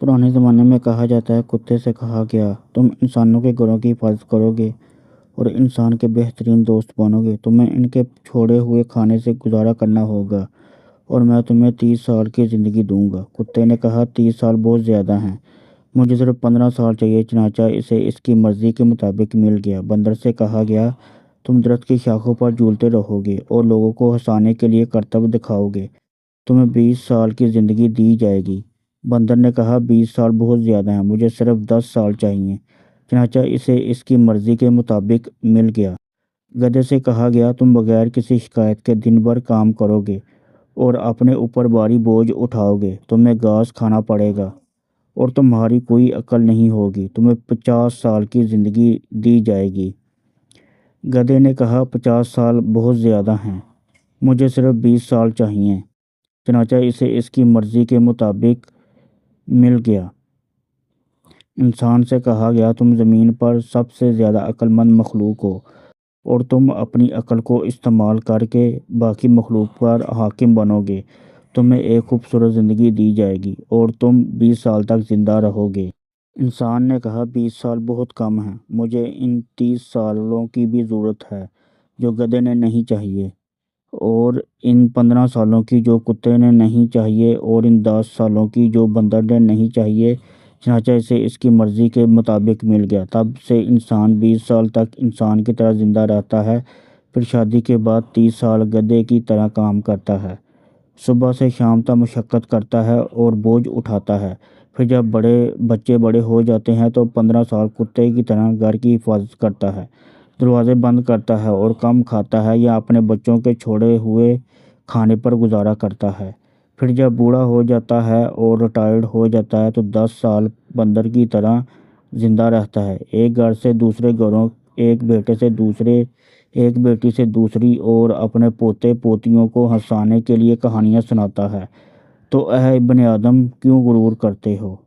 पुराने ज़माने में कहा जाता है, कुत्ते से कहा गया, तुम इंसानों के घरों की हिफाज़त करोगे और इंसान के बेहतरीन दोस्त बनोगे। तुम्हें इनके छोड़े हुए खाने से गुज़ारा करना होगा और मैं तुम्हें 30 साल की ज़िंदगी दूँगा। कुत्ते ने कहा, 30 साल बहुत ज़्यादा हैं। मुझे सिर्फ़ 15 साल चाहिए। चनाचा इसे इसकी मर्ज़ी के मुताबिक मिल गया। बंदर से कहा गया, तुम दरख्त की शाखों पर झूलते रहोगे और लोगों को हँसाने के लिए करतब दिखाओगे। तुम्हें 20 साल की ज़िंदगी दी जाएगी। बंदर ने कहा, 20 साल बहुत ज़्यादा हैं, मुझे सिर्फ 10 साल चाहिए। चनाचा इसे इसकी मर्ज़ी के मुताबिक मिल गया। गधे से कहा गया, तुम बगैर किसी शिकायत के दिन भर काम करोगे और अपने ऊपर भारी बोझ उठाओगे। तुम्हें घास खाना पड़ेगा और तुम्हारी कोई अकल नहीं होगी। तुम्हें 50 साल की ज़िंदगी दी जाएगी। गधे ने कहा, 50 साल बहुत ज़्यादा हैं, मुझे सिर्फ 20 साल चाहिए। चनाचा इसे इसकी मर्ज़ी के मुताबिक मिल गया। इंसान से कहा गया, तुम ज़मीन पर सबसे ज़्यादा अक्लमंद मखलूक हो और तुम अपनी अक्ल को इस्तेमाल करके बाकी मखलूक पर हाकिम बनोगे। तुम्हें एक खूबसूरत ज़िंदगी दी जाएगी और तुम 20 साल तक ज़िंदा रहोगे। इंसान ने कहा, 20 साल बहुत कम हैं, मुझे इन 30 सालों की भी ज़रूरत है जो गधे ने नहीं चाहिए, और इन 15 सालों की जो कुत्ते ने नहीं चाहिए, और इन 10 सालों की जो बंदर ने नहीं चाहिए। चनाचा इसे इसकी मर्ज़ी के मुताबिक मिल गया। तब से इंसान 20 साल तक इंसान की तरह ज़िंदा रहता है। फिर शादी के बाद 30 साल गधे की तरह काम करता है। सुबह से शाम तक मशक्क़त करता है और बोझ उठाता है। फिर जब बच्चे बड़े हो जाते हैं तो 15 साल कुत्ते की तरह घर की हिफाजत करता है, दरवाज़े बंद करता है और कम खाता है या अपने बच्चों के छोड़े हुए खाने पर गुजारा करता है। फिर जब बूढ़ा हो जाता है और रिटायर्ड हो जाता है तो 10 साल बंदर की तरह ज़िंदा रहता है। एक घर से दूसरे घरों, एक बेटे से दूसरे, एक बेटी से दूसरी और अपने पोते पोतियों को हंसाने के लिए कहानियाँ सुनाता है। तो ऐ बने आदम, क्यों गुरूर करते हो।